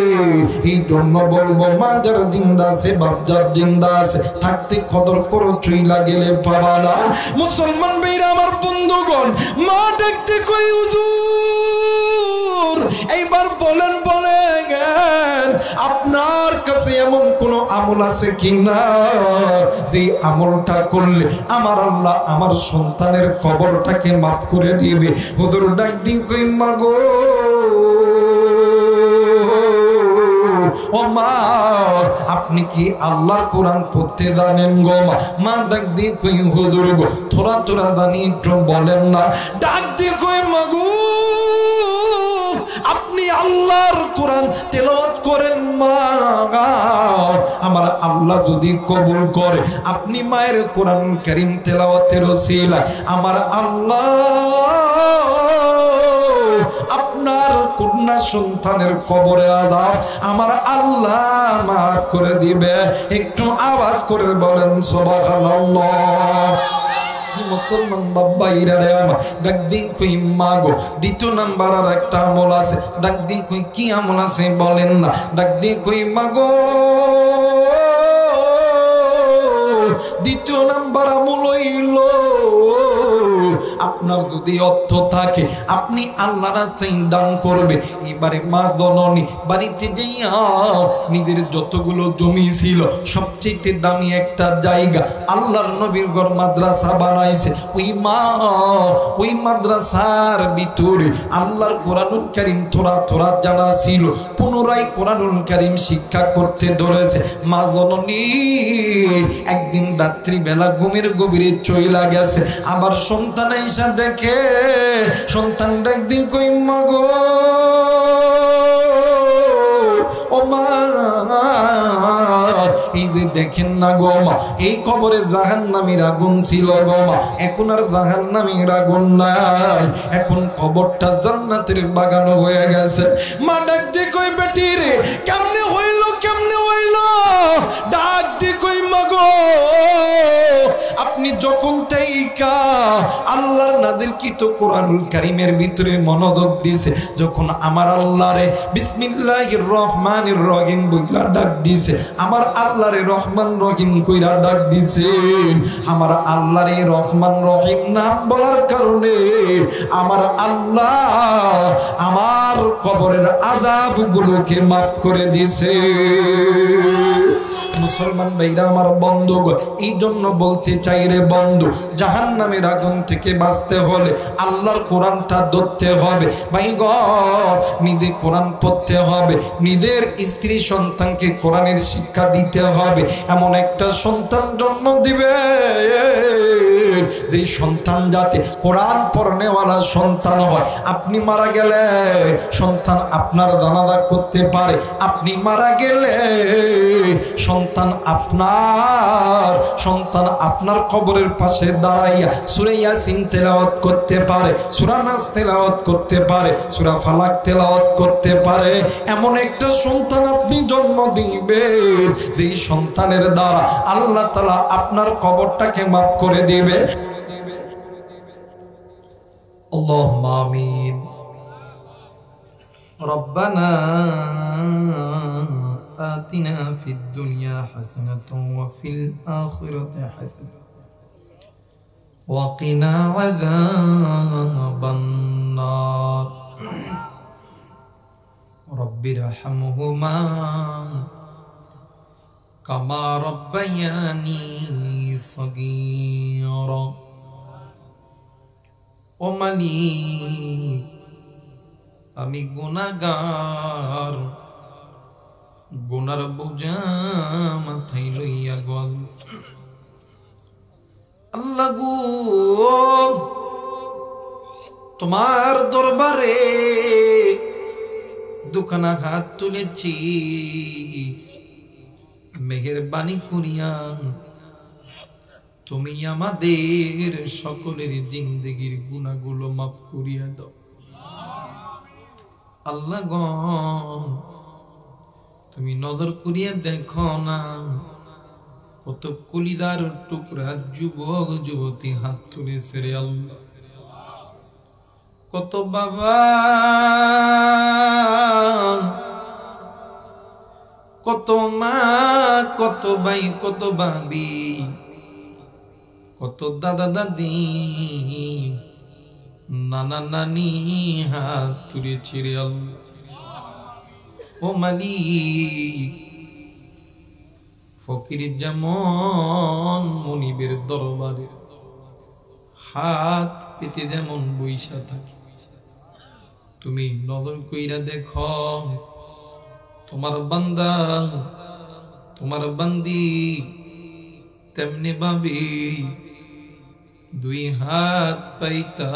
এই জন্য বলবো মা যার জিন্দা আছে বাপ যার জিন্দা আছে থাকতে কদর করো, চইলা গেলে পাবা না। মুসলমান ভাইরা আমার বন্ধুগণ, মা দেখতে কই হুজুর এইবার বলেন আপনার কাছে এমন কোন আমল আছে কিনা যে আমলটা করলে আমার আল্লাহ আমার সন্তানের কবরটাকে মাফ করে দিবে? হুজুর ডাক দি কই মাগো ও মা, আপনি কি আল্লাহর কোরআন পড়তে জানেন গো? মা ডাক দি কই হুজুর গো থোড়া থোড়া জানি, একটু বলেন না। ডাক দি কই মাগো আপনি আল্লাহর কোরআন তেলাওয়াত করেন মা, আমার আল্লাহ যদি কবুল করে আপনি মায়ের কোরআন কারীম তেলাওয়াতের ওসিলায় আমার আল্লাহ আপনার কন্যা সন্তানের কবরে আযাব আমার আল্লাহ মাফ করে দিবে। একটু আওয়াজ করে বলেন সুবহানাল্লাহ। মুসলমান বাবাইরা রে আমার ডাক দি কই মাগো দ্বিতীয় নাম্বার আর একটা আমল আছে। ডাক দি কই কি আমল আছে বলেন না। ডাক দি কই মাগো দ্বিতীয় নাম্বার আমল হইল আপনার যদি অর্থ থাকে আপনি আল্লাহর রাস্তায় দান করবে। এবারে মা জননী বাড়িতে যাইয়া নিজের যতগুলো জমি ছিল সবচেয়ে দামি একটা জায়গা আল্লাহর নবীর ঘর মাদ্রাসা বানাইছে। ওই মা ওই মাদ্রাসার ভিতরে আল্লাহর কোরআনুল কারীম থোড়া থোড়া জানা ছিল, পুনরায় কোরআনুল কারীম শিক্ষা করতে ধরেছে। মা জননী একদিন রাত্রি বেলা ঘুমের গভীরে চইলা গেছে, আবার সন্তান আইসা দেখে সন্তান ডাক দি কই মাগো ও মা, এই যে দেখেন না গো মা এই কবরে জাহান্নামীর আগুন ছিল গো মা, এখন আর জাহান্নামীর আগুন নাই, এখন কবরটা জান্নাতের বাগান হয়ে গেছে। মা ডাক দি কই বেটি রে কেমনে হইল কেমনে হইল? ডাক দি কই মাগো আপনি যখন তেইকা আল্লাহর নাযিলকৃত কোরআনুল কারীমের ভিতরে মনোযোগ দিছে, যখন আমার আল্লাহরে বিসমিল্লাহির রহমানির রহিম বইলা ডাক দিছে, আমার আল্লাহরে রহমান রহিম কইরা ডাক দিছে, আমার আল্লাহরে রহমান রহিম নাম বলার কারণে আমার আল্লাহ আমার কবরের আযাবগুলোকে মাফ করে দিছে। মুসলমান ভাইরা আমার বন্ধুগণ, এই জন্য বলতে চাই রে বন্ধু, জাহান্নামের আগুন থেকে বাঁচতে হলে আল্লাহর কোরআনটা ধরতে হবে। ভাই গো, নিজে কোরআন পড়তে হবে, নিজের স্ত্রী সন্তানকে কোরআনের শিক্ষা দিতে হবে। এমন একটা সন্তান জন্ম দিবে যে সন্তান যাতে কোরআন পড়নেওয়ালা সন্তান হয়। আপনি মারা গেলে সন্তান আপনার জানাজা করতে পারে, আপনি মারা গেলে সন্তান আপনার কবরের পাশে দাঁড়াইয়া সূরা ইয়াসিন তেলাওয়াত করতে পারে, সূরা নাস তেলাওয়াত করতে পারে, সূরা ফালাক তেলাওয়াত করতে পারে। এমন একটা সন্তান আপনি জন্ম দিবেন যে সন্তানের দ্বারা আল্লাহ তাআলা আপনার কবরটাকে মাফ করে দিবে। আল্লাহুম্মা আমিন। রব্বানা آتنا في الدنيا حسنة وفي الآخرة حسنة وقنا عذاب النار رب ارحمهما كما ربياني صغيرا ومليك আমি গুনাহগার, গুনার বোঝা মাথায় লইয়া গল আল্লাহ গো, তোমার দরবারে দুখানা হাত তুলেছি, মেহেরবানি করিয়া তুমি আমাদের সকলের জিন্দেগির গুনাহগুলো মাফ করিয়া দাও। আল্লাহ গো, তুমি নজর করিয়া দেখো না কত কলিদার টুকরা যুবক যুবতী হাত তুলেছে রে আল্লাহ। কত বাবা, কত মা, কত ভাই, কত ভাবি, কত দাদা দাদি, নানা নানি হাত তুলেছে রে আল্লাহ। ও মালিক, ফকির যেমন মনিবের দরবারে হাত পেতে যেমন বইসা থাকে, তুমি নজর কইরা দেখো তোমার বান্দা, তোমার বান্দি তেমনি ভাবে দুই হাত পাইতা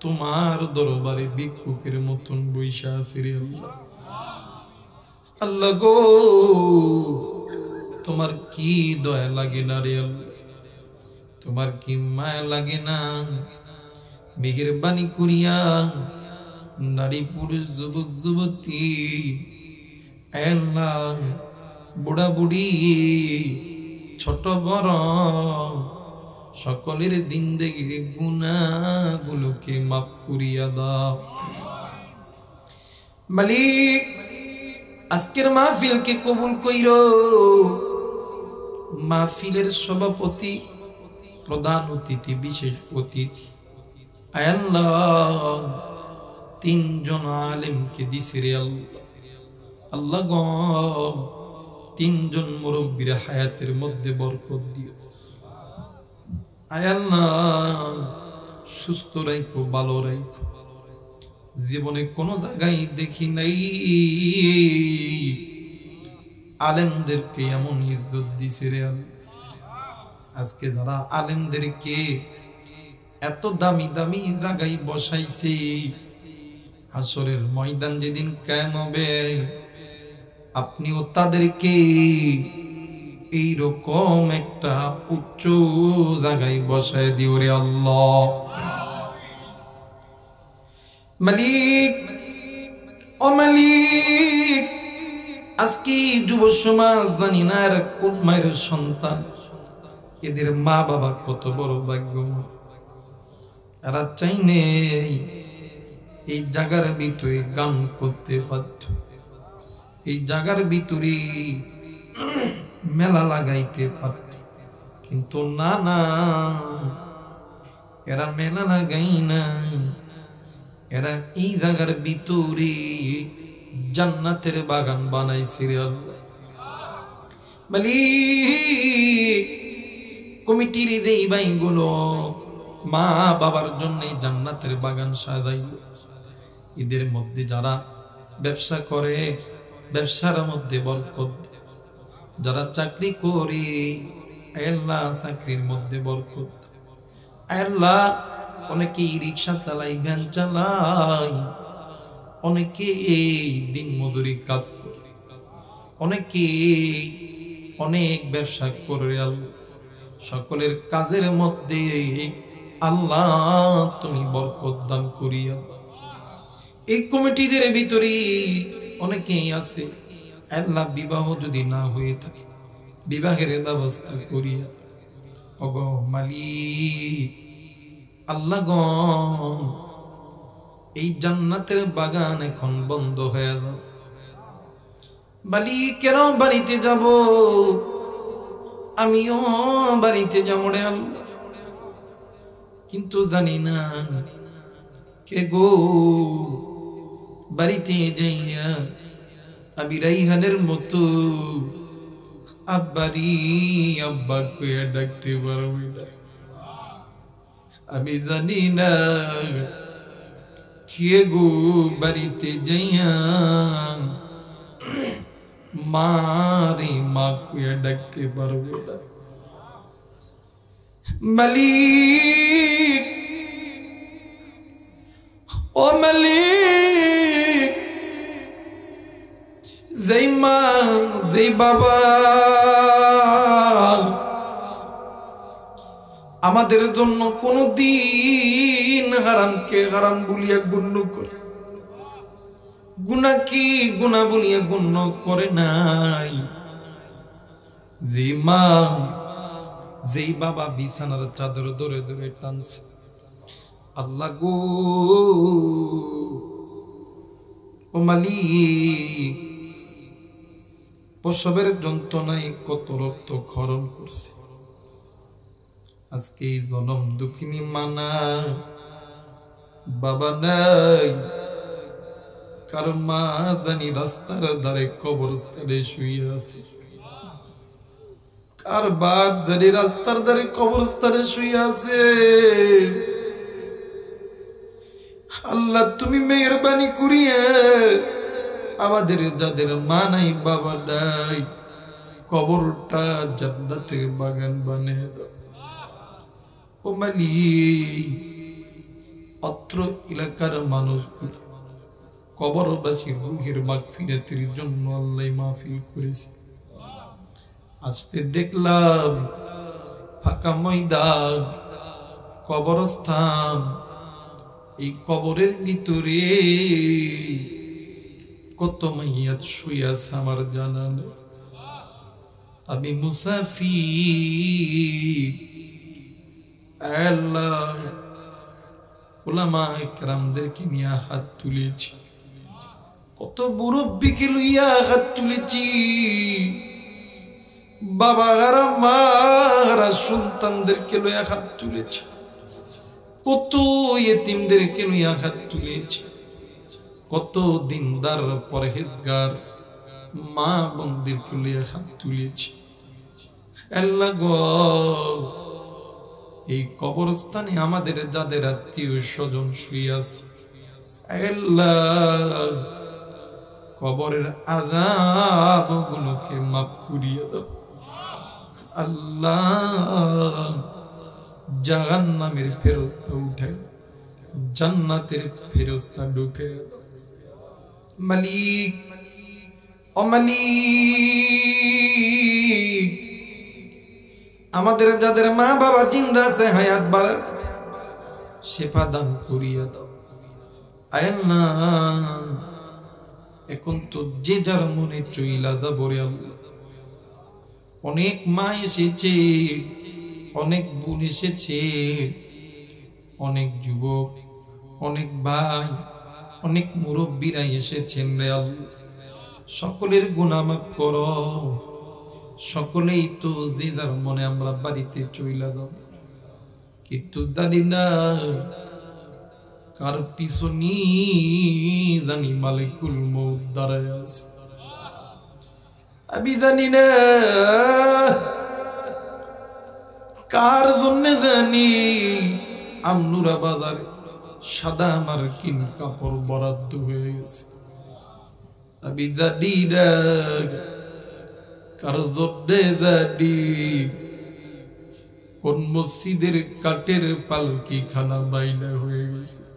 তোমার দরবারে ভিক্ষুকের মতন বইসা আছে রে আল্লাহ। আল্লাহ গো, তোমার কি দয়া লাগে না রে আল্লাহ, তোমার কি মায়া লাগে না? মেহেরবানি করিয়া নারী পুরুষ যুবক যুবতী আল্লাহ বুড়া বুড়ি ছোট বড় সকলের জিন্দেগির গুনাহগুলোকে মাফ করিয়া দাও মালিক। আজকের মাহফিলকে কবুল কইরো। মাহফিলের সভাপতি, প্রধান অতিথি, বিশেষ অতিথি আল্লাহ তিনজন আলেমকে দিছে রে আল্লাহ। আল্লাহ গো, তিনজন মুরব্বীর হায়াতের মধ্যে বরকত দিও আল্লাহ। সুস্থ রাখো, ভালো রাখো। জীবনে কোনো জায়গায় দেখি নাই আলেমদেরকে এমন ইজ্জত দিছে রে আল্লাহ। আজকে যারা আলেমদেরকে এত দামি দামি জায়গায় বসাইছে, হাসরের ময়দান যেদিন কায়েম হবে আপনিও তাদেরকে এইরকম একটা উচ্চ জায়গায় বসায় দিও রে আল্লাহ। মালিক, ও মালিক, আজকে যুব সমাজ জানি না কোন মায়ের সন্তান এদের মা বাবা কত বড় ভাগ্য। এরা চাইলে এই জায়গার ভিতরে গান করতে পারত, এই জায়গার ভিতরে মেলা লাগাইতে পারত, কিন্তু না না, এরা মেলা লাগাই না, এরা এই জায়গার ভিতরে জান্নাতের বাগান বানাইছে রে আল্লাহ। মালিক কমিটির দেই ভাইগুলো মা বাবার জন্য জান্নাতের বাগান সাজাইল। ঈদের মধ্যে যারা ব্যবসা করে ব্যবসার মধ্যে বরকত, যারা চাকরি করে আল্লাহ চাকরির মধ্যে বরকত, আল্লাহ অনেকে রিক্সা চালাই, ভ্যান চালাই, অনেকে দিন মজুরি কাজ করে, অনেকে অনেক ব্যবসা করে, সকলের কাজের মধ্যে আল্লাহ তুমি বরকত দান করিয়া। এই কমিটিদের ভিতরে অনেকেই আছে আল্লাহ বিবাহ যদি না হয়ে থাকে বিবাহের ব্যবস্থা করিয়া। ওগো মালিক আল্লাহ গো, এই জান্নাতের বাগান এখন বন্ধ হয়ে যাও। মালিক কেন বাড়িতে যাব, আমিও বাড়িতে যাবো রে আল্লাহ, কিন্তু জানি না কে গো। বাড়িতে যাইয়া আমি রাইহানের মতো আব্বারি আব্বা কইয়া ডাকতে পারবি না। আমি জানি না কে গো বাড়িতে যাইয়া মারে মা কইয়া ডাকতে পারবি না। মালিক ও মালিক, যেই মা যেই বাবা আমাদের জন্য কোনদিন হারামকে হারাম বলিয়া গণ্য করে, গুনাহ কি গুনাহ বলিয়া গণ্য করে নাই, যে মা যেই বাবা বিছানার চাদর ধরে ধরে টানছে, আল্লাহ গো ও মালিক প্রসবের যন্ত্রণায় কত রক্ত ক্ষরণ করছে। আজকে এই জনম দুঃখিনী মানা বাবা নাই, কার মা জানি রাস্তার ধারে কবরস্থানে শুয়ে আছে, কার বাপ জানি রাস্তার ধারে কবরস্থানে শুয়ে আছে। আল্লাহ তুমি মেহেরবানি করিয়া আমাদের যাদের মা নাই বাবা নাই কবরটা জান্নাতের বাগান বানিয়ে দাও। ও মালিক অত্র এলাকার মানুষগুলো কবরবাসীর রুহের মাগফিরাতের জন্য আল্লাহ মাহফিল করেছে। আজকে দেখলাম ফাঁকা ময়দান, কবরস্থান, এই কবরের ভিতরে কত মাইয়াত শুয়ে আছে আমার জানা নেই। আমি মুসাফির, আল্লাহ উলামা ইকরামদেরকে নিয়ে হাত তুলেছি, কত মুরব্বিকে লইয়া হাত তুলেছি, বাবারা মারা সন্তানদেরকে লইয়া হাত তুলেছি, কত ইয়েতিমদেরকে লইয়া হাত তুলেছি, কত দিনদার পরহেজগার মা বোনদেরকে লইয়া হাত তুলেছি। আল্লাহ গো এই কবরস্থানে আমাদের যাদের আত্মীয় স্বজন শুয়ে আছে, আল্লাহ কবরের আযাব গুলোকে মাফ করিয়ে দাও। আল্লাহ জাহান্নামের ফেরেশতা উঠায় জান্নাতের ফেরেশতা ঢুকে দাও। মালিক ও মালিক আমাদের যাদের মা বাবা জিন্দা আছে হায়াত বাড়া শেফা দান করিয়া দাও। আল্লাহ এখন তো যে যার মনে চইলা দা বরে আল্লাহ, অনেক মা এসেছে অনেক বোন এসেছে, অনেক যুবক, অনেক ভাই, অনেক মুরব্বীরা এসেছেন রে আল্লাহ, সকলের গুনাহ মাফ করো। সকলেই তো যে যার মনে আমরা বাড়িতে চইলা যাব, কিন্তু জানি না কার পিছনি জানি মালিকুল মউত দাঁড়ায় আছে। আমি জানি না কার জন্য জানি আমনুরা বাজারে সাদা মার্কিন কাপড় বরাদ্দ হয়ে গেছে। আমি জানি না কার জন্য জানি কোন মসজিদের কাঠের পালকি খানা বাইনা হয়ে গেছে।